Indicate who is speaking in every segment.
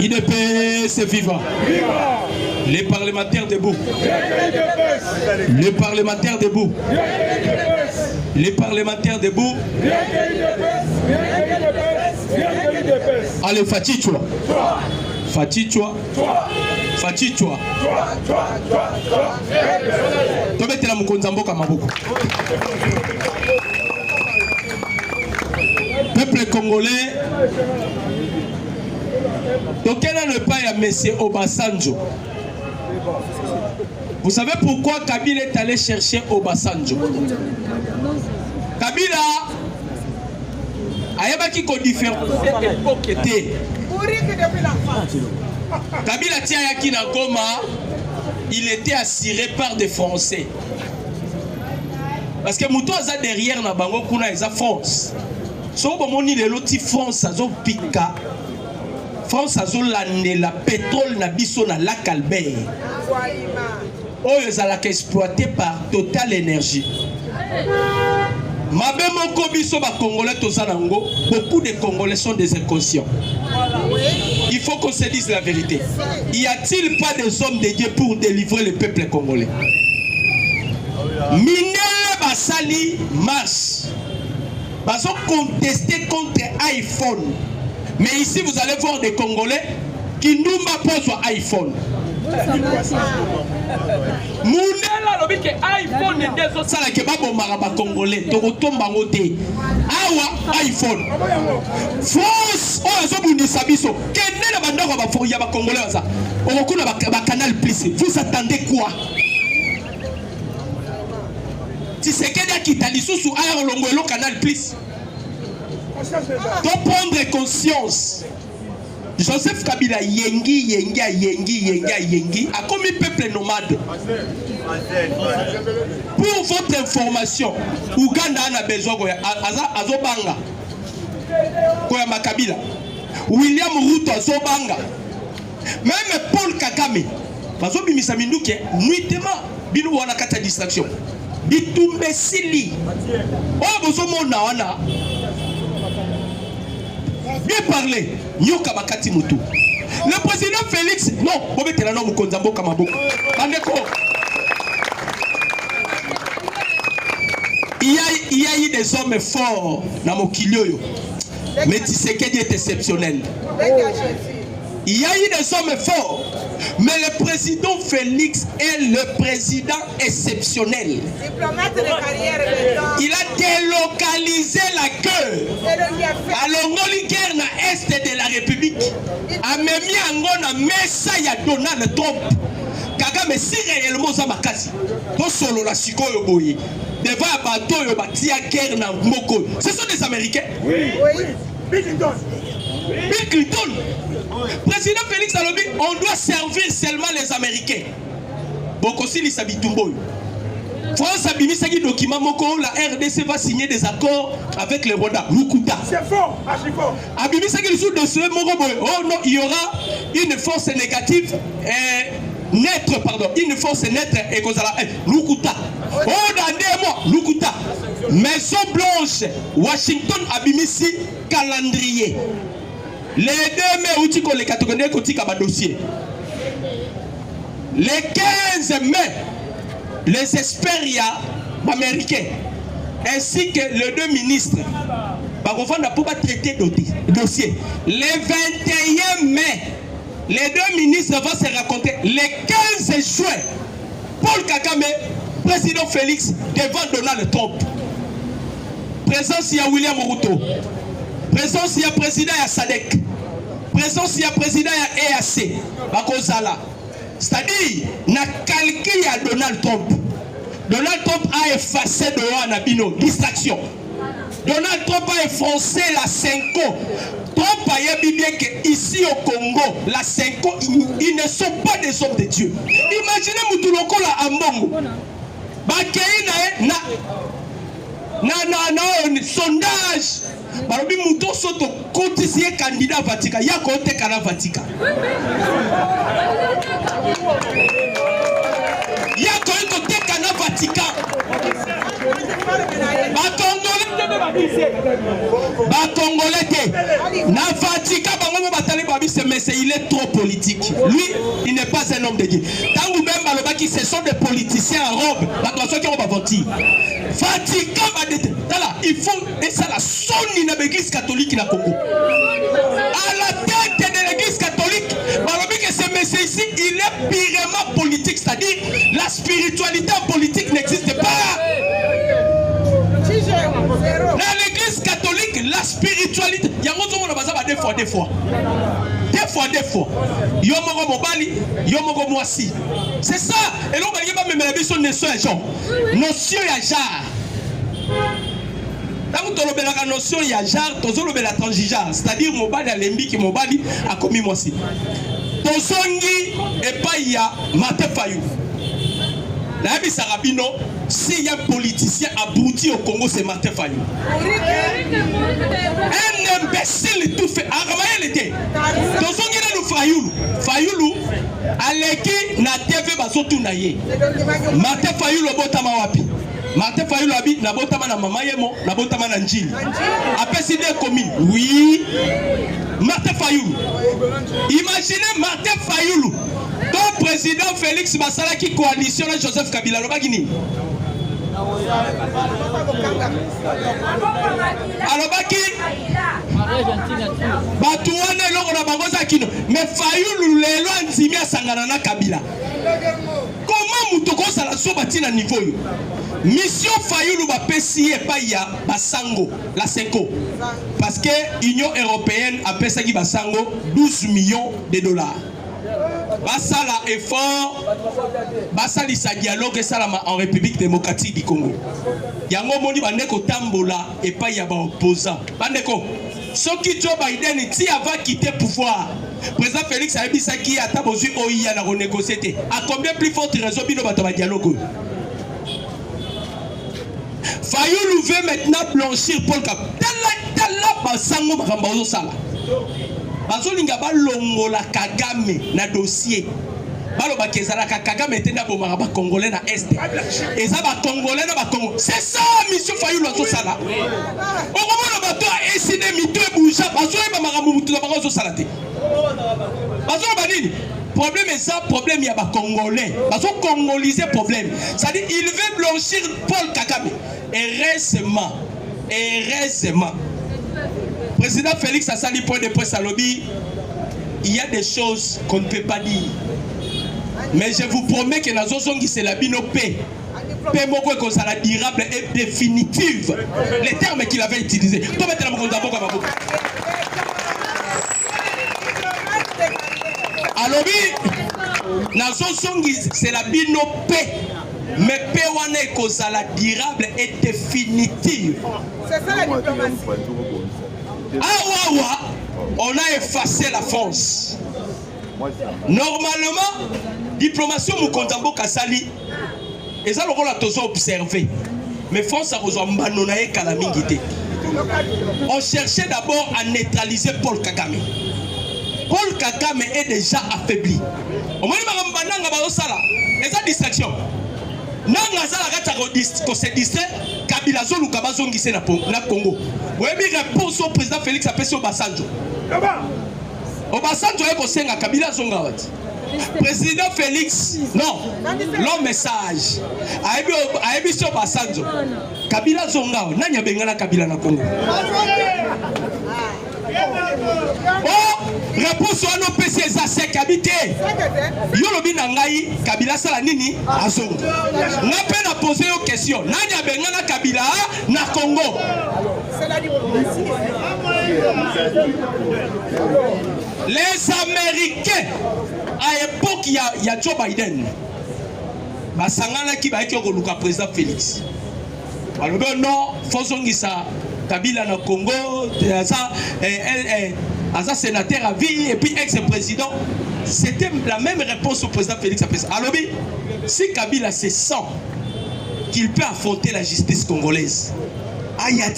Speaker 1: IDPS vivant. Les parlementaires debout. Les parlementaires debout. Les parlementaires debout. Allez, Fatichwa. Fatichwa. Fatichwa. Tomete la mukonzamboka maboko. Peuple congolais. Donc quel est le pas à M. Obasanjo? Vous savez pourquoi Kabila est allé chercher Obasanjo? Kabila a qui différent Kabila Tiayaki na Goma, il était assuré par des Français. Parce que Mouto a derrière na bango kuna eza France. So bomoni le loti France azo pika. France azo la pétrole na biso na lac Albert. Oyo ezalaka exploité par Total Énergie. Mabe moko biso ba Congolais tozanango, beaucoup de Congolais sont des inconscients. Il faut qu'on se dise la vérité. Y a-t-il pas des hommes de Dieu pour délivrer le peuple congolais? Minele basali marche. Baso contester contre iPhone. Mais ici vous allez voir des Congolais qui nous posent iPhone. Munela lobi ke iPhone ndezo sala ke babo maraba Congolais to kotomba ngote awa iPhone France ozo bunisa biso kenela bandako ba foya ba Congolais za okuna ba Canal Plus. Vous attendez quoi? Si c'est quelqu'un qui t'a dit sous air longolo Canal Plus. Donc prendre conscience. Joseph Kabila yengi a commis peuple nomade. Pour votre information, Ouganda a besoin de Azobanga. Koyama Kabila. William Ruto Azobanga. Même Paul Kagame. Bazobi misaminduke nuitement binu wana kata distraction. Bitumbe sili. Oh bozomo na wana. Bien parlé, Nyoka Bakati Moutou. Le président Félix, non, Bobé Telano Mukonzambo Kamaboko. Il y a eu des hommes forts dans mon Kilioyo. Mais tu sais qu'il est exceptionnel. Il y a eu des hommes forts. Mais le président Félix est le président exceptionnel. Il a délocalisé la queue. À l'Ongoli guerre na est de la République. A même Angona Messa ya Donald Trump. Kagame si réellement ça makasi. To solo la sikoyo boyi. Devant un bateau yo batia guerre na Moko. Ce sont des Américains. Oui. Bill Clinton. Président Félix Alobi, on doit servir seulement les Américains. Bokosi Lisabitumbo. France a mis ce document Moko, la RDC va signer des accords avec le Rwanda. Lukuta. C'est fort, archi fort. Abimi Sagi sous dossier Moko. Oh non, il y aura une force négative neutre, pardon, une force neutre et Kozala. Lukuta. Oh dans 2 mois, Lukuta. Maison Blanche, Washington Abimisi calendrier. Les 2 mai, Outiko les 4 Kotika dossier. Les 15 mai, les experts américains ainsi que les 2 ministres pour traiter dossier. Les 21 mai, les 2 ministres vont se rencontrer. Les 15 juin, Paul Kagame, président Félix devant Donald Trump. Présence il y a William Ruto. Présence il y a président ya SADC. Présence il y a président ya EAC. Bakozala. C'est-à-dire, na calqué à Donald Trump. Donald Trump a effacé de Wanabino, distraction. Donald Trump a effacé la 5 ans. Trump a dit bien qu'ici au Congo, la 5 ans, ils ne sont pas des hommes de Dieu. Imaginez Moutuloko la Ambongo. Bakei na sondage. Barobi Mouto soto kotisiye candidat Vatican. Ya kote kana Vatican. Ya kote kana Vatican. Bakongole Congolais na Fatika bango batali babise, mais il est trop politique. Lui, il n'est pas un homme de Dieu. Tant ou même balobaki, ce sont des politiciens en robe. Batwaso qui ont bavoti. Fatika il faut et ça la sonne dans l'église catholique na Congo. À la tête de l'église catholique, balobi que ce monsieur ici, il est purement politique, c'est-à-dire la spiritualité en politique n'existe pas. Dans l'église catholique, la spiritualité, il y a des fois. Yomoko mobali, yomoko mwasi. C'est ça. Et là, on va même la notion de notion ya genre. Tant que tu as la notion ya genre, tu as la transigeance. C'est-à-dire mobali a lembi qui mobali a commis mwasi. Tozongi et pas ya Martin Fayou. Nabi Sarabino, s'il y a un politicien abouti au Congo, c'est Martin Fayou. Un imbécile tout fait. Aramaye l'été. Tozongi na nous Fayoulou. Fayoulou, aleki na TV bazotu na ye. Martin Fayou botama wapi. Martin Fayou habite na botama na mama yemo, na botama na njili. Apesi des communes. Oui. Martin Fayou. Imaginez Martin Fayou. Ton président Félix Massala qui coalitionne Joseph Kabila. Alors, mais Fayou lelo anzimi asangana na Kabila. Comment mutoko sala so batina niveau yo? Mission Fayou ba pesi e pa ya basango la Senko. Parce que l'Union européenne a payé basango 12 millions de dollars. Basa la effort, basa lisa dialogue salama en République démocratique du Congo. Yango moni bandeko tambola et pas ya ba opposant. Bandeko, soki Joe Biden ti avant quitter pouvoir. Président Félix a dit ça qui a tabozu oya na renégocier. À combien plus forte raison bino ba dialogue? Fayou veut maintenant blanchir Paul Kagame. Tala basango makambazo sala. Bazolinga balongola Kagame na dossier. Baloba kezala Kagame tena bomaka ba Congolais na Est. Eza ba Congolais na ba Congo. C'est ça mission Fayou lozo sala. Okomona bato a essayé mito e bouger bazoye ba makamu mutu na bango sala te. Bazoye ba nini? Problème est ça, problème il y a ba Congolais. Bazo congoliser problème. C'est-à-dire il veut blanchir Paul Kagame. Et récemment, président Félix a sali point de presse à lobby. Il y a des choses qu'on ne peut pas dire. Mais je vous promets que la zone qui c'est la binopé. Paix moko comme ça la durable et définitive. Les termes qu'il avait utilisés. Toi maintenant mon compte à boka. À lobby, la zone qui c'est la binopé. Mais Péwane est la durable et définitive. C'est ça la diplomatie. Ah, on a effacé la France. Normalement, diplomatie Mukontambo Kasali, et ça le rôle à tous observer. Mais France a besoin de calamité. On cherchait d'abord à neutraliser Paul Kagame. Paul Kagame est déjà affaibli. On m'a dit et ça distraction. Nanga zala kata ko se distrait Kabila zolu kabazongi se na Congo. Webi réponse au président Félix Apesi Obasanjo. Obasanjo eko senga Kabila zonga wati. Président Félix non, l'homme message. Aebi so Obasanjo. Kabila zonga nanya bengana Kabila na Congo. Oh, réponse à nos PC c'est habité. Yolobi nangai Kabila sala nini azongo. Na peine à poser une question. Nanya bengana Kabila na Congo. C'est la diplomatie. Les Américains à l'époque il y a Joe Biden. Basangana ki ba ki okoluka président Félix. Balobe non, fozongisa Kabila na Congo, Aza sénateur à vie et puis ex-président. C'était la même réponse au président Félix Apesi. Alors, si Kabila se sent qu'il peut affronter la justice congolaise, Ayat,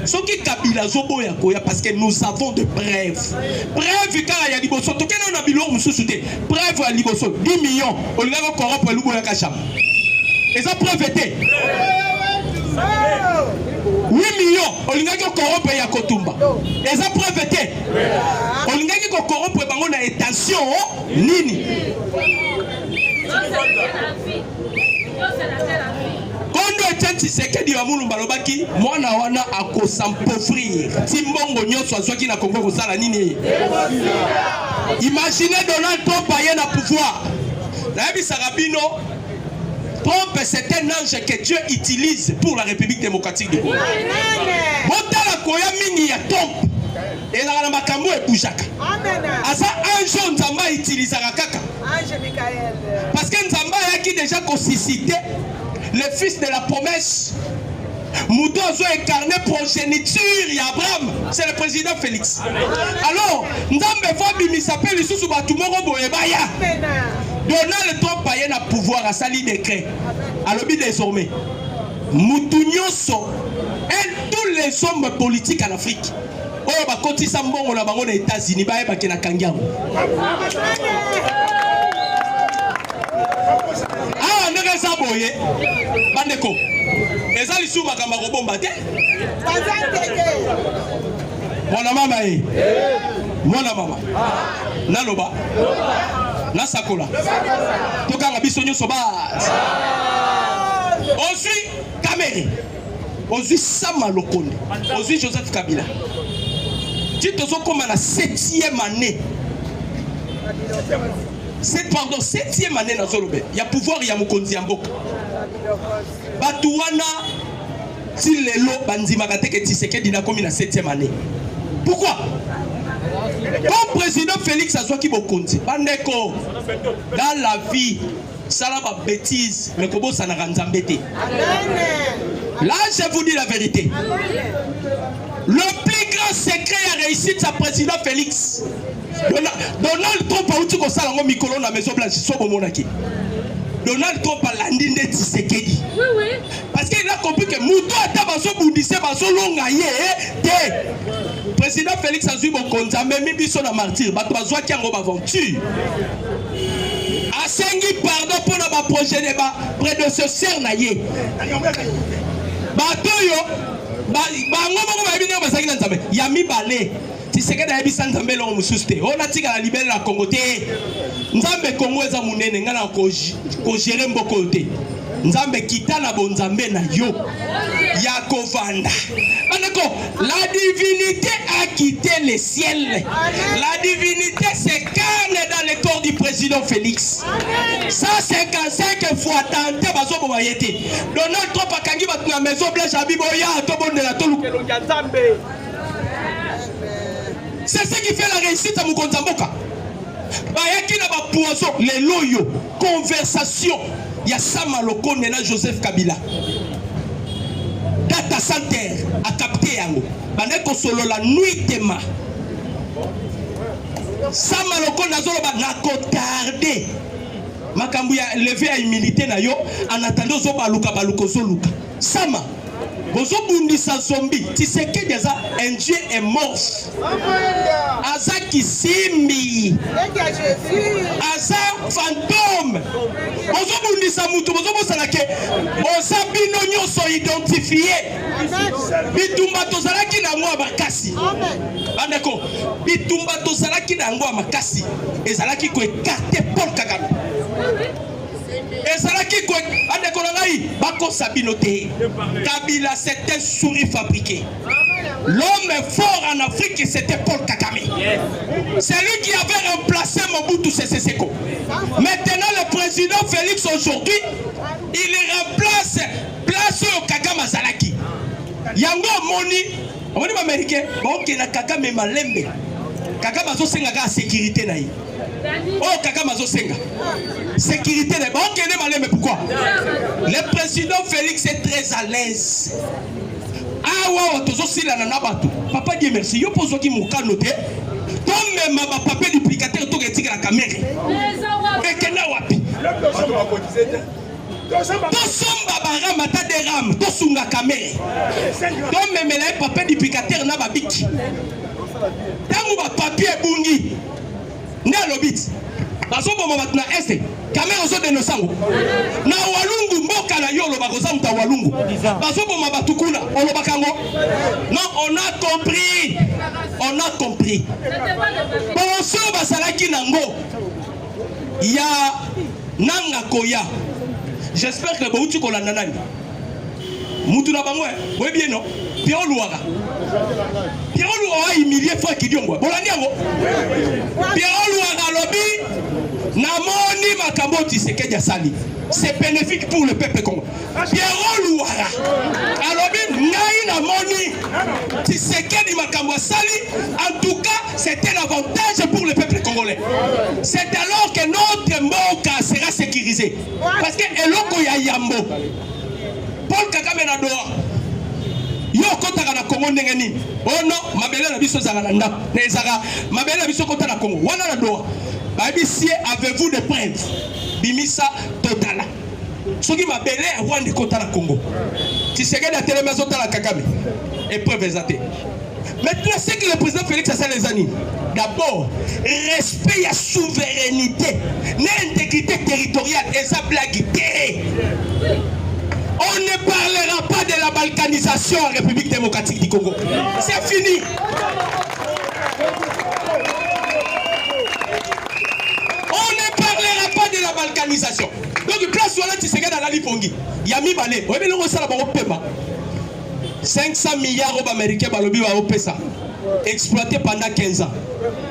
Speaker 1: ce qui Kabila Zoboya Koya, parce que nous avons de preuves. Preuves car il y a des bossos. Tout le monde a bilou moussouté. Preuves à l'Ibosso. 10 millions. On l'a encore pour l'Uboya Kacham. Et ça preuve était. millions olingaki corrompre ya kotumba eza preuve te olingaki corrompre bango na intention nini Kondo Etienne Tshisekedi wa Mulumba lobaki mwana wana akosampofrir timbongo nyonso azwaki na Congo kosala nini. Imaginez Donald Trump aye na pouvoir. Nayebisaka bino Trump c'est un ange que Dieu utilise pour la République démocratique du Congo. Botala koya mingi ya Trump ezaka na makambo ebujaka. Asa ange nzamba utilisaka kaka. Ange Michael. Parce que nzamba yaki déjà suscité le fils de la promesse. Mouto a incarné progéniture Abraham, c'est le président Félix. Alors, Nzambe Fabi s'appelle Isusu Batumoro Boyebaya. Donald Trump a un pouvoir à sali décret. Alors, désormais, Moutounyoso et tous les hommes politiques en Afrique. Oh, bah, quand ils sont bons, on a aux États-Unis, bah, bah, na Kangiam. Ah, on est ça, boye. Bandeko. Et ça, les sous, ma camarade, bon, bah, mon maman, mon maman. Naloba. Nasakola. Toka la bisogno soba. Ensuite, Kamere. Ensuite, Sama Lokonde. Ensuite, Joseph Kabila. Tu te sens comme à la 7e année. Pardon, 7e année dans Zolobe. Il y a pouvoir, il y a Mokonzi Amboka. Batouana, si les lots, Banzimagate, que Tshisekedi n'a commis la 7e année. Pourquoi? Comme président Félix Azouaki Bokonzi, Bandeko, dans la vie, ça n'a pas bêtise, mais comment ça n'a rien d'embêté. Là, je vous dis la vérité. Le plus grand secret à réussir sa président Félix. Donald Trump a outil comme ça dans Mikolo na Maison Blanche, soit au Monaki. Donald Trump a landé de Tshisekedi. Oui, oui. Parce qu'il a compris que Mouto a tabasso boudissé, basso longaye, te. Président Félix a suivi mon compte, même biso na martyr, bato bazwa qui a une aventure. A sengi pardon pour notre projet de prédécesseur naye. Bato yo. Yami balé Tshisekedi a bisa nzambe lo mususte ona tika la libérer la Congo te nzambe Congo eza munene ngana ko gérer mboko te nzambe kitana bo nzambe na yo ya kovanda anako la divinité a quitté le ciel. La divinité s'incarne dans le corps du président Félix. 155 fois tenté bazo bo bayete Donald Trump akangi batu na Maison Blanche abiboya to bondela to lukelo nzambe. C'est ce qui fait la réussite à Mukonzamboka. Bayaki na ba poison les loyo conversation ya Sama Lokonde na Joseph Kabila. Data center a capté yango. Bandeko solo la nuit tema. Sama Lokonde azolo ba na kotarder. Makambu ya lever à humilité na yo en attendant zo baluka baluko zoluka. Sama Bozo bundisa zombie, Tshisekedi déjà un dieu est mort. Aza kisimbi. Aza fantôme. Bozo bundisa mutu, bozo bosala ke boza bino nyonso identifié. Bitumba tozalaki na ngwa makasi. Bandeko, bitumba tozalaki na ngwa makasi. Ezalaki ko écarter Paul Kagame. Ezalaki ko andeko ngai bako sabinote. Kabila c'était souris fabriqué. L'homme fort en Afrique c'était Paul Kagame. C'est lui qui avait remplacé Mobutu Sese Seko. Maintenant le président Félix aujourd'hui, il remplace place au Kagame Zalaki. Yango moni américain, bon qui na Kagame malembe. Kagame azo senga ka sécurité na yi. Oh Kagame azo senga. Sécurité de bon kene malé mais pourquoi? Le président Félix est très à l'aise. Ah ouais, tozo sila na nabatu. Papa dit merci. Yo pozo ki mukano te. Tom même ma papa duplicateur to getika la caméra. Mais kena wapi? Tosomba barama ta de ram, tosunga caméra. Tom même la papa duplicateur na babiki. Tangu ba papier bungi. Ndalo bit. bazoboma bato na este kamera ozodenosango na walungu mboka na yo oloba kozamuta walungu bazoboma bato kuna olobaka yango. Non, on a compris. On a compris. Bonso basalaki nango ya nanga koya. J'espère que bauti kolanda nani mutu na bango boye bien non Pierre Louara a humilié frère Kidiongo bolandi yango. Pierre Louara lobi namoni makambo Tshisekedi asali, c'est bénéfique pour le peuple congolais. Pierre Louara alobi ngai namoni Tshisekedi makambo asali, en tout cas c'était un avantage pour le peuple congolais. C'est alors que notre mboka sera sécurisé parce que eloko ya yambo Paul Kagame na doa yo kotaka na Congo ndenge nini. Oh non, mabele na biso zaka na ndako na ezaka mabele na biso kota na Congo wana na doa babisie avez-vous des preuves bimisa totala soki mabele awandi kota na Congo Tshisekedi atelema azotala Kagame épreuve ezate. Maintenant, c'est que le président Félix a les années. D'abord, respect à souveraineté, l'intégrité territoriale et sa blaguité. On ne parlera pas de la balkanisation en République démocratique du Congo. C'est fini. On ne parlera pas de la balkanisation. Donc, place où on a Tshisekedi à la Lipongi. Yami Balé. Vous avez le ressort là-bas au Pema. 500 milliards d'Américains balobi va au ça exploité pendant 15 ans.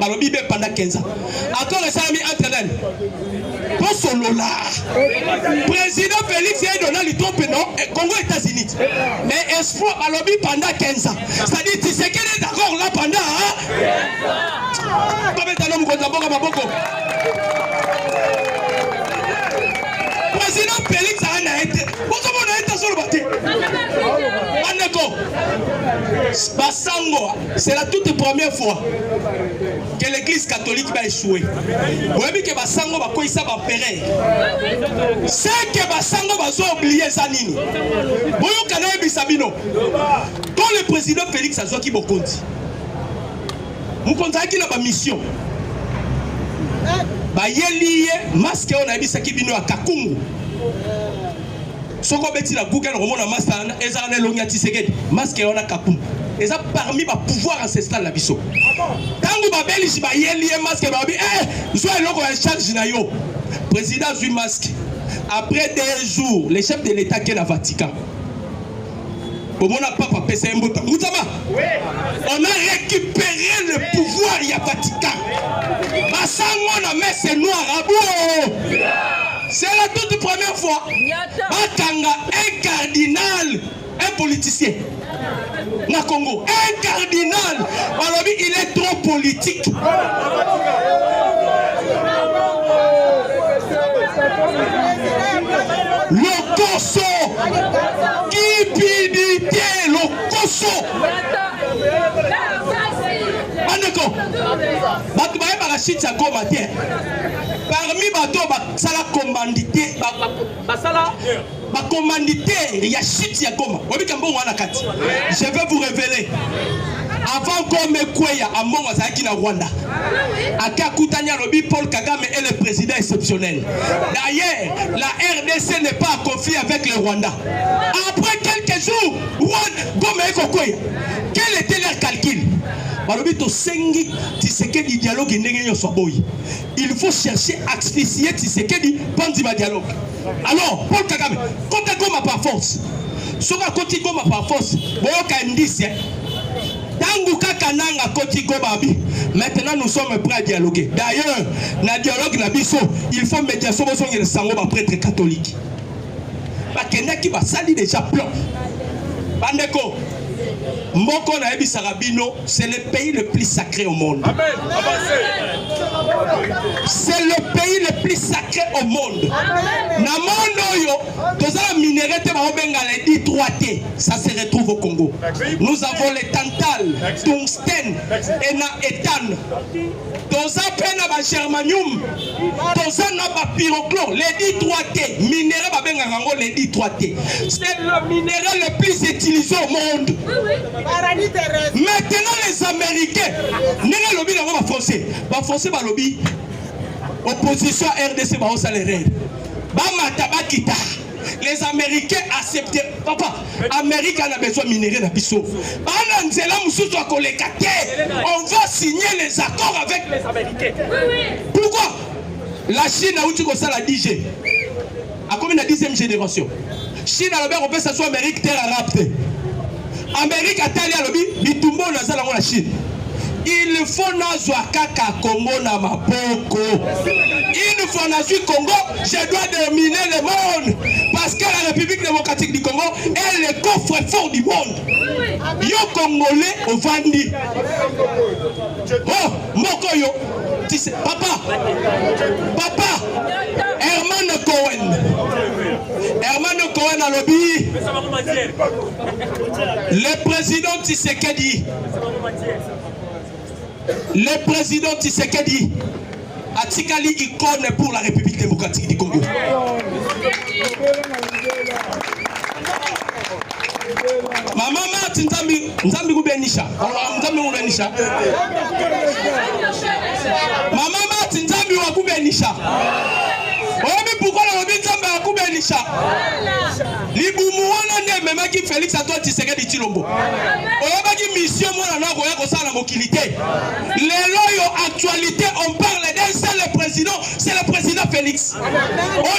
Speaker 1: Balobi pendant 15 ans. Encore ça a mis entre elles. Pour solo là. Président Félix et Donald Trump non Congo États-Unis. Mais exploit balobi pendant 15 ans. C'est-à-dire tu sais qu'elle est d'accord là pendant 15 ans. Comme est un homme contre Maboko. Président Félix a été. Pourquoi on a été sur le bâtiment? Basango, c'est la toute première fois que l'église catholique va échouer. Vous voyez que Basango va quoi ça va périr. C'est que Basango va oublier ça nini. Vous voyez que Sabino. Quand le président Félix a joué qui Bokondi, vous comptez qu'il a ma mission. Ba yeliye masque on a dit ça qui vient à Kakungu. Soko beti la Google romona masana ezana longa Tshisekedi masque on a Kakungu. Et ça parmi ma pouvoir ancestral la biso. Tangu ba belisi ba yeliye masque ba bi zo eloko ya charge na yo. Président du masque. Après 2 jours, le chef de l'État qui est au Vatican. On a récupéré le pouvoir il y a Vatican. C'est la toute première fois. Un cardinal, un politicien. Na Congo, un cardinal. Alors il est trop politique. Le Koso cupidité, le Koso Bandeko Batoubaye Barachit ya Goma te. Parmi bato basala commandité basala ba commanditaire ya shit ya Goma. Je vais vous révéler. Avant qu'on me croie à mon Azaki na Rwanda, Aka Koutania Lobi Paul Kagame est le président exceptionnel. D'ailleurs, la RDC n'est pas en conflit avec le Rwanda. Après quelques jours, quel était leur calcul? Il faut chercher à asphyxier Tshisekedi pendant dialogue. Alors, Paul Kagame, quand tu as par force, si tu as par force, maintenant nous sommes prêts à dialoguer. D'ailleurs, dans le dialogue, il faut médiation de prêtre catholique. Qui va salir déjà plan. Bandeko, Mboko na Ebi Sarabino, c'est le pays le plus sacré au monde. C'est le pays le plus sacré au monde. Na monde tous les minéraux les 3T, ça se retrouve au Congo. Nous avons les tantal, tungstène, éthane. Tous les germanium, tous les pyrochlore, les 3T, minéraux les 3T. C'est le minéral le plus utilisé au monde. Maintenant les Américains, les lobbies va foncer, lobby. Opposition RDC va au salaire. Bamata bakita. Les Américains acceptent. Papa, Amérique a besoin de minerais dans Bissau. On va signer les accords avec les Américains. Pourquoi? La Chine a eu ça la 10G. À combien de 10e génération? Chine a le on peut s'asseoir Amérique terre arabe. Amérique a tali à l'obbi, bitumbo na la Chine. Il faut nazwa kaka Congo na maboko. Il faut nazwa Congo, je dois dominer le monde. Parce que la République démocratique du Congo est le coffre-fort du monde. Yo Congolais au Vandi. Oh, Mokoyo. Papa, Herman Cohen. Herman Cohen a lobby. Le président Tshisekedi. Le président Tshisekedi a Tikali icône pour la République démocratique du Congo. Maman Martin Nzambi Gubenisha. Maman Martin Nzambi wa Gubenisha. Obi pourquoi la Robi Nzambi wa Gubenisha? Libumu wana ne memaki Félix Antoine Tshisekedi Tshilombo. Oyabaki mission mona na koya kosala mokilité. Lelo yo actualité on parle d'un seul président, c'est le président Félix. On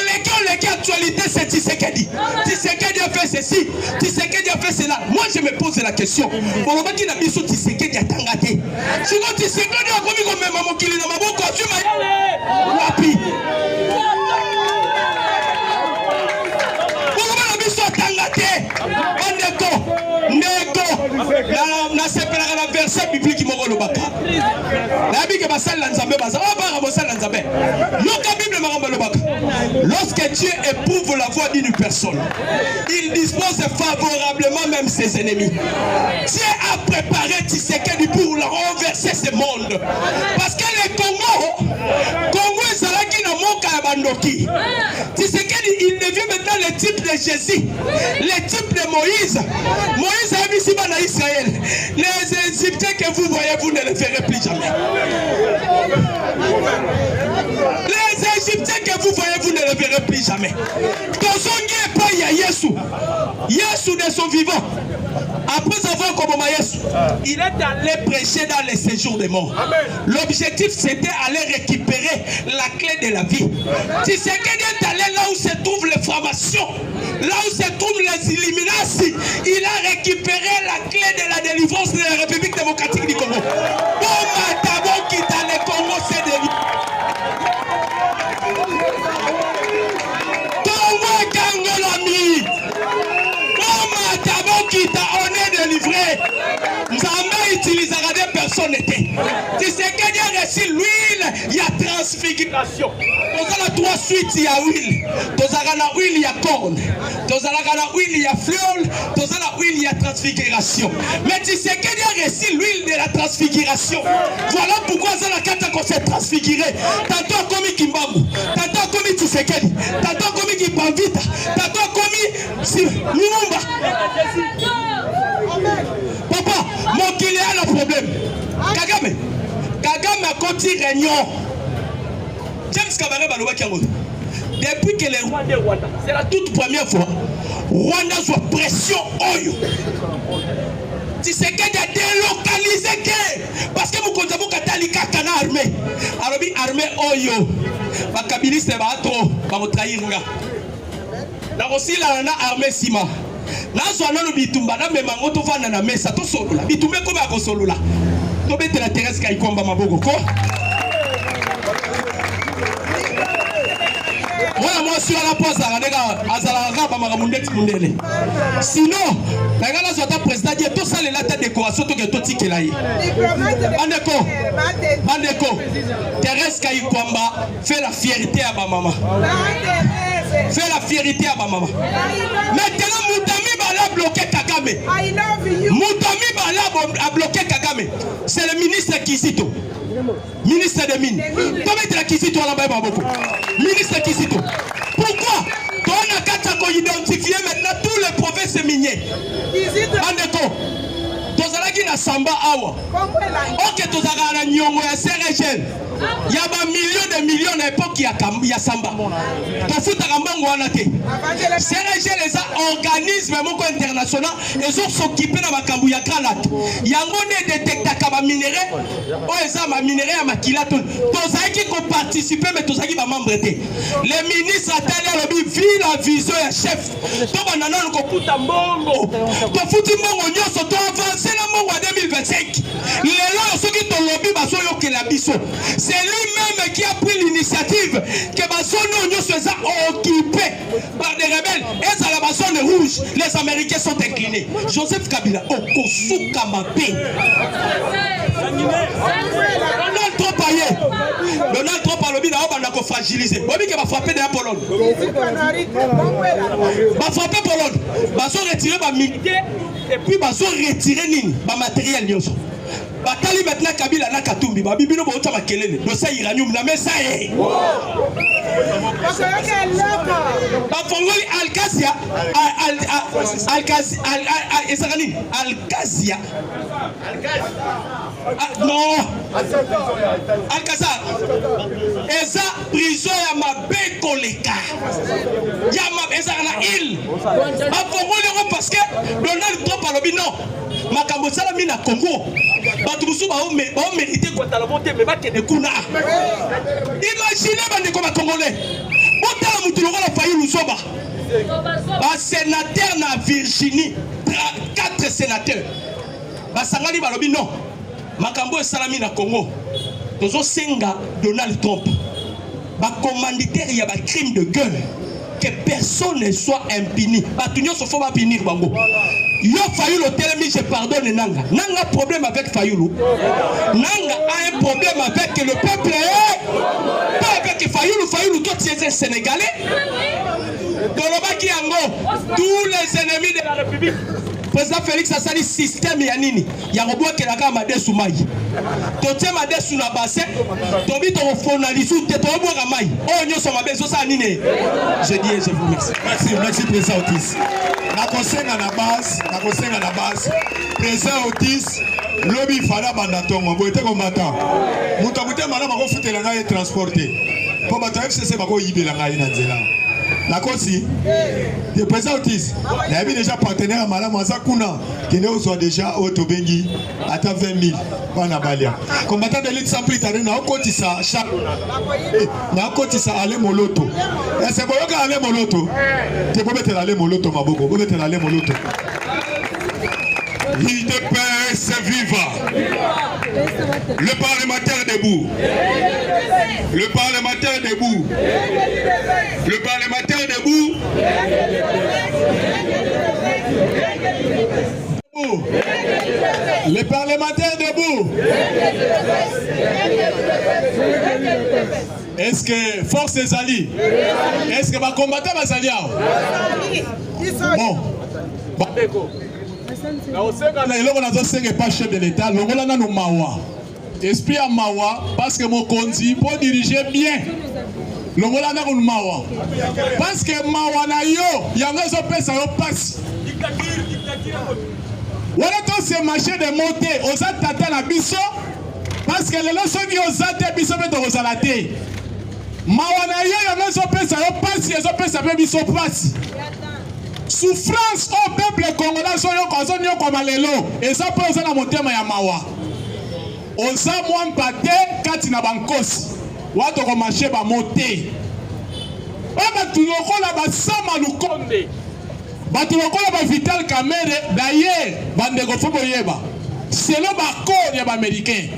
Speaker 1: leke actualité c'est Tshisekedi. Tshisekedi a fait ceci, Tshisekedi a fait cela. Moi je me pose la question. Oyabaki na biso Tshisekedi atangate. Siko Tshisekedi a komi ko mema mokili na maboko asuma wapi? Na sepelaka na verset biblique moko lobaka. Nabi ke basala nzambe baza ba basala nzambe. Yoka Bible maramba lobaka. Lorsque Dieu éprouve la voix d'une personne, il dispose favorablement même ses ennemis. Dieu a préparé Tshisekedi pour le renverser ce monde. Parce que le Congo ezalaki na moka ya bandoki. Tshisekedi il devient maintenant le type de Jésus, le type de Moïse. Moïse a mis ici dans Israël. Les Égyptiens que vous voyez, vous ne les verrez plus jamais. Les Égyptiens que vous voyez, vous ne les verrez plus jamais. Yesu de son vivant. Après avoir commencé Yesu, il est allé prêcher dans les séjours des morts. L'objectif c'était aller récupérer la clé de la vie. Tshisekedi est allé là où se trouve les formations, là où se trouvent les Illuminati. Il a récupéré la clé de la délivrance de la République démocratique du Congo. Comment d'abord quitte le Congo c'est délivré. On est délivré. Nzambe utilisera des personnes. Tshisekedi a reçu l'huile, il y a transfiguration. Dans la 3 suites, il y a huile. Dans la huile, il y a corne. Dans la huile, il y a fleule. Dans la huile, il y a transfiguration. Mais Tshisekedi a reçu l'huile de la transfiguration. Voilà pourquoi la carte s'est transfiguré. Tantôt comme Kimbamu, tantôt comme Tshisekedi, tantôt comme Kipavita, tantôt comme Lumumba. Papa, mon qu'il y a le problème. Kagame a continué réunion. James Kabaré Baloua Kiamoto. Depuis que les Rwandais, c'est la toute première fois, Rwanda soit pression Oyo. Tshisekedi a délocalisé parce que vous comptez vous Katalika Kana armée. Alors armée Oyo. Bakabiliste va trop, va vous trahir. Na aussi la armée Sima. Nazo anano bitumba na mema ngoto vana na mesa to solola. Bitumbe ko ba ko solola. To betela Thérèse Kaikomba maboko ko. Moi suis à la pause sinon la soit président dit tout ça la décoration to to tikela yi bandeko Thérèse Kaikomba fait la fierté à ma maman. Fais la fierté à ma maman. Maintenant Moutami Bala bloqué Kagame. I love you. Moutami Bala a bloqué Kagame. C'est le ministre Kizito. Ministre des Mines. Comment est la Kizito à la Baïba beaucoup? Ministre Kizito. Pourquoi? On a qu'à identifier maintenant tous les provinces miniers. Bandeko. Tozalaki na na samba awa. Ok, tous à nyongo ya CRGL. Il y a des millions de millions à l'époque qui a samba. Pour foutre à Mambo Anate. CRGL les organismes internationaux ils ont s'occupé de la Kambuya Kalat. Il y a un détecteur qui minerai. Oh, ils ont ma minerai à Makilaton. Tous ceux qui ont participé, mais tous ceux qui ont membre. Les ministres à lobby vu la vision et chef. Tout le monde a un coup de mongo. Pour foutre mongo, nous sommes avancés dans le mois 2025. Les gens ceux qui ont lobby, ils sont la biso. C'est lui-même qui a pris l'initiative que Bassono soit occupé par des rebelles. Et ça la zone rouge, les Américains sont inclinés. Joseph Kabila, Okosuka Mapé. Donald Trump aïe. Donald Trump a lobby d'abord qu'on fragiliser. Bobby qui va frapper derrière Pologne. Va frapper Pologne. Va se retirer ma militaire et puis va se retirer nini, ma matériel nyoso. Batali maintenant Kabila na Katumbi, ba bibino ba otama kelele. Do sa iranium na mesa e. Ba fongoli Alkazia, Alkazia. Non. Alkazia. Eza prison ya mabe koleka. Ya mabe eza na île. Ba fongoli parce que Donald Trump a lobi non. Makambo sala mi na Congo. Batumusu ba mérité quoi ta la montée mais ba ke de kuna. Imaginez bande comme congolais. Bota mutu lokola fayi lusoba. Ba sénateur na Virginie, 4 sénateurs. Ba sangali ba lobi non. Makambo salami na Congo. Tozo senga Donald Trump. Ba commanditaire ya ba crime de guerre. Que personne ne soit impuni. Batunyo se faut pas punir bango. Yo Fayulu Telemi, je pardonne Nanga. Nanga a un problème avec Fayulu. Nanga a un problème avec le peuple. Pas avec Fayulu. Fayulu, toi tu es un Sénégalais. Tous les ennemis de la République. Président Félix a sali système Yanini. Yarobo Kelaka Made Soumaï. Toté Made Sounabase. Tobi Tofonalisou. Tetobo Ramay. Oh, nous sommes à Bezo Sanine. Je dis et je vous remercie.
Speaker 2: Merci, Président Otis. Na konsenga na base. Président Otis. Lobby Fala Bandatongo. Boete Komata. Moutamouté Madame a refouté la gagne transportée. Pour Bata FCC, Bako Yibé la gagne Nanzela. La Kossi, le président Otis, il avait déjà partenaire à Madame Azakuna, qui ne soit déjà au Tobengi, à 20 000, Banabalia. Combattant de l'élite sans prix, tu as un cotissa, chaque. Na cotissa, allez moloto. Et c'est bon, allez moloto. Tu peux mettre l'aller moloto, ma boko, vous mettez l'aller moloto. L'IDPS viva. Le parlementaire debout. Le parlementaire debout. Le parlementaire debout. Le parlementaire debout. Est-ce que force des alliés? Est-ce que va combattre les alliés? Bon. Pas chef de l'État, esprit à Mawa, parce que mon conti pour diriger bien. Parce que Mawa na yo, il y a un autre ça passe. Voilà quand c'est marché de monter aux attaques à biso, parce que les leçons qui aux attaques biso mettent aux alatés. Mawa na yo, il y a un autre ça passe, il y a un autre ça biso passe. Souffrance au peuple congolais soyo comme lelo et ça peut na motema ya mawa oza mwa mpate kati na bankosi wato ko marché ba monter ba tulokola ba sama lukonde ba tulokola ba Vital Kamerhe d'ailleurs bandeko fo boyeba selon ba code ya ba américain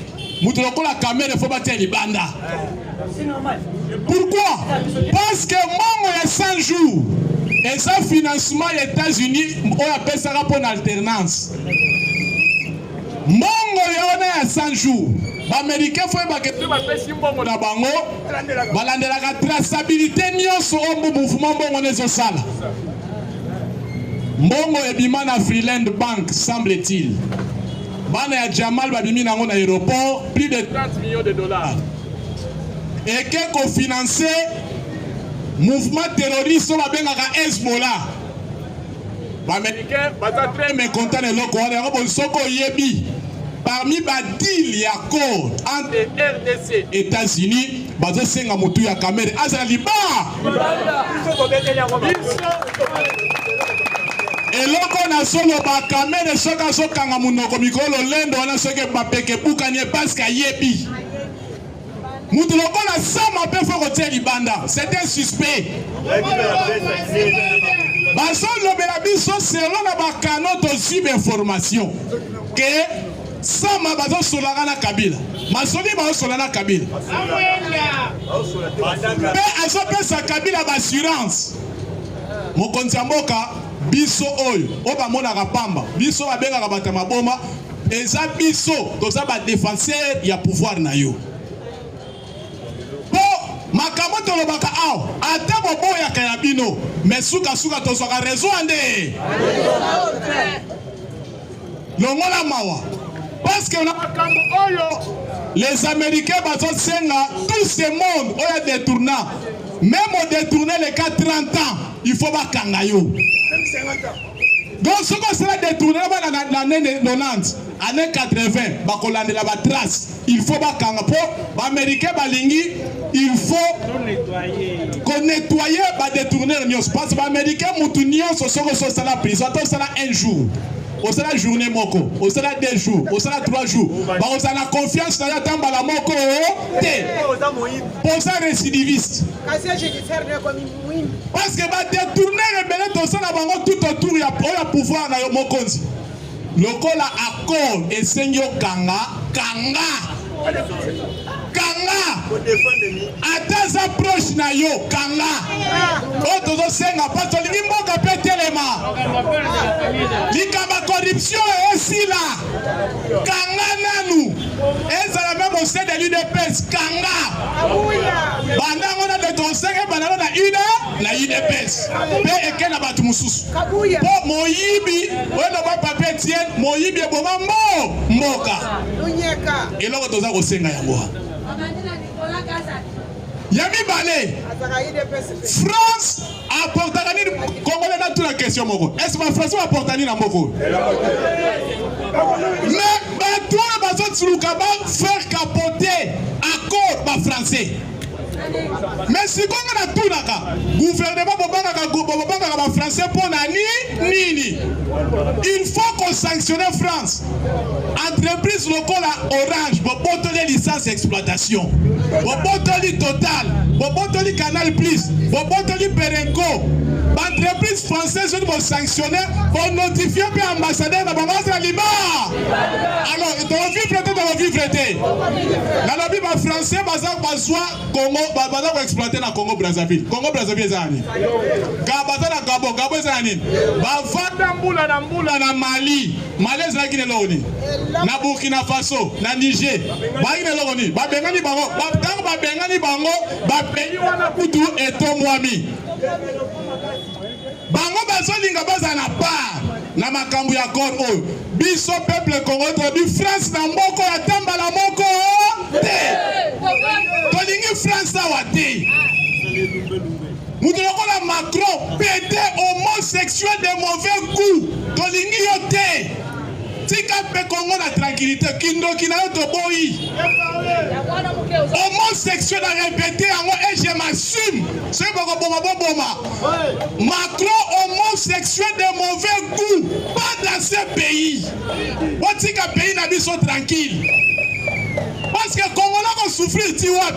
Speaker 2: mutulokola Kamerhe fo ba tia libanda. Pourquoi? Parce que mongo ya 100 jours. Et ça, financement des États-Unis, on appelle ça pour une alternance. Mongo y a 100 jours. Les Américains font la traçabilité de mouvement sala. Mongo et Bimana Freeland Bank, semble-t-il. Bana Jamal Babimi dans l'aéroport, plus de 30 millions de dollars. Et qui ont financé mouvement terroriste sur la Hezbollah. Les Américains sont très mécontents de l'Oko. Ils sont yebi. parmi badil ya accord entre RDC États-Unis bazo senga mutu ya kamere azala liba eloko na solo ba kamere soka sokanga munoko mikolo lendo wana soke bapeke bukanye parce que yebi mutu lokola sama pe foko tie libanda c'est un suspect baso lobela biso selon na bakano tozwi information que sama bazo solaka na Kabila masoli bazo solaka na Kabila pe azopesa Kabila bassurance mokonzi ya mboka biso oyo obamonaka pamba biso babengaka bato ya maboma eza biso toza badefenseur ya pouvoir na yo po makambo tolobaka awa ata boboyaka ya bino me sukasuka tozwaka raison ande longola mawa parce que na makambo oyo les Américains bazosenga tout ce monde oyo détournant même au détourner les cas 30 ans il faut bakanga yo donc ce qu'on sera détourné dans l'année 90 année 80 bakolandela ba trace il faut bakanga po ba américain balingi il faut qu'on nettoyer ba détourner nyos parce que ba américain mutu nyos soko so sala prison to sala un jour au sala journée moko au sala 2 jours au sala 3 jours ba on sala confiance na tamba la moko te pour ça récidiviste parce que ba détourner rebelle to sala bango tout autour ya pouvoir na yo mokonzi lokola accord esengi kanga ata za proche na yo kanga o tozo senga parce que lingi mboka pe telema likamba corruption esila kanga nanu ezala même au sein de l'UDPS kanga bandango na de senga banano na UDPS pe ekena batu mususu po moyibi wena ba papier tien moyibi eboma mboka eloko toza kosenga yango Yami Balé, France apporte à l'île Congolais dans toute la question. Est-ce que la France apporte à l'île en Moko? Mais toi, faire capoter accord français. Mais si on a tout là, gouvernement français pour nani, il faut qu'on sanctionne France. Entreprise locale Orange, pour les licences d'exploitation, pour les Total, pour les Canal Plus, pour les Perenco. Entreprise française doit sanctionner pour notifier l'ambassadeur de l'ambassade Liban. Alors, dans la vie prêtée, dans la vie prêtée. Dans la vie français, Congo, va exploiter dans Congo Brazzaville. Congo Brazzaville, c'est Annie. Gabon, Gabon, c'est Annie. Va vendre na Mali. Mali, c'est là qui est là. Na Burkina Faso, na Niger. Va y aller là. Va Bengani Bango. Va Bengani Bango. Va payer wana kutu et Tomwami. Bango bazolinga baza na part na makambo ya corps oyo biso peuple congolais bi France na mboko ya tamba la moko te tolingi France awa te mutu lokola Macron pété homosexuel de mauvais goût tolingi yo te tika pe Congo na tranquillité kindoki na yo toboyi homosexuel a répété et je m'assume c'est beaucoup boma Macron homosexuel de mauvais goût pas dans ce pays watika pays na biso tranquille parce que Congolais vont souffrir tiwap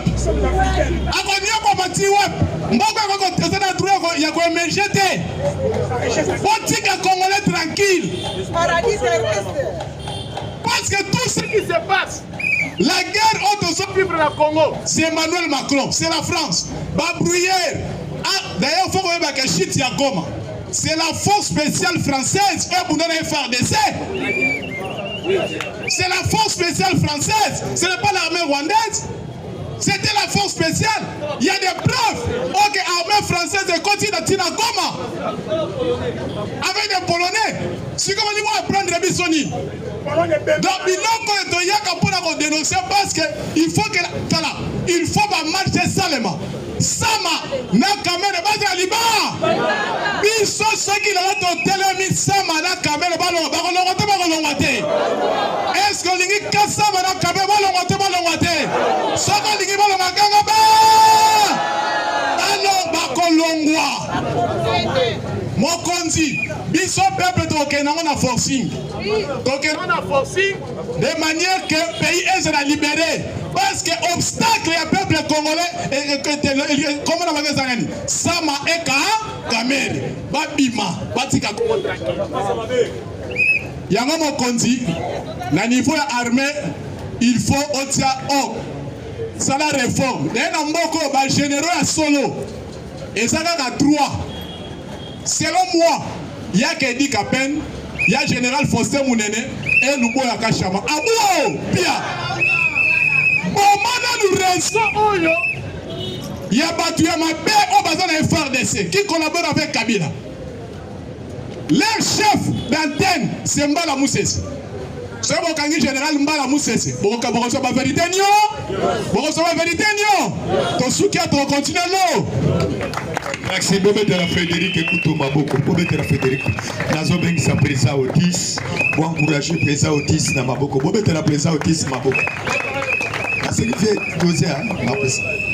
Speaker 2: akonia kwa tiwap mboko ko tesa na droit ya ko émerger te watika Congolais tranquille parce que tout ce qui se passe la guerre autour vivre dans le Congo, c'est Emmanuel Macron, c'est la France. Babrouillère. Ah, d'ailleurs, il faut qu'on ait un shit à Goma. C'est la force spéciale française. FARDC. C'est la force spéciale française. Ce n'est pas l'armée rwandaise. C'était la force spéciale. Il y a des preuves. Ok, l'armée française continue à tirer à Goma. Avec des Polonais. Si comme on va prendre les Bissoni. Donc, il faut dénoncer parce qu'il faut que il faut marcher salement. Sama, na caméra, bas à Liban. Biso ceux qui l'ont télé Sama, na caméra, est-ce que les na kabe balongwa te soko lingi balongwa kanga ba alors bakolongwa mokonzi biso peuple tokenda na forcing de manière que le pays est libéré parce que obstacle ya peuple congolais comment on va dire ça sama eka kamere babima batika yango mokonzi na niveau ya armée il faut otia ça la réforme na mboko ba généraux ya solo ezaka ka 3 selon moi il y a que dit Kapen il y a général Faustin Mounene et Lubo ya Kachama abuo pia bomana nous raison oyo il y a battu ya mabe au bazan na FRDC qui collabore avec Kabila. Leur chef d'antenne c'est Mbala Moussese. C'est mon candidat général Mbala Moussese. Bon cabosso ba vérité nio. Bon so ba vérité nio. Ton souki a ton continuer l'eau.
Speaker 3: Merci beaucoup de la Frédéric Ekuto Maboko. Beaucoup de la Frédéric. Nazo bengi sa présa Otis. Pour encourager présa Otis na Maboko. Beaucoup de la présa Otis Maboko. Merci que tu as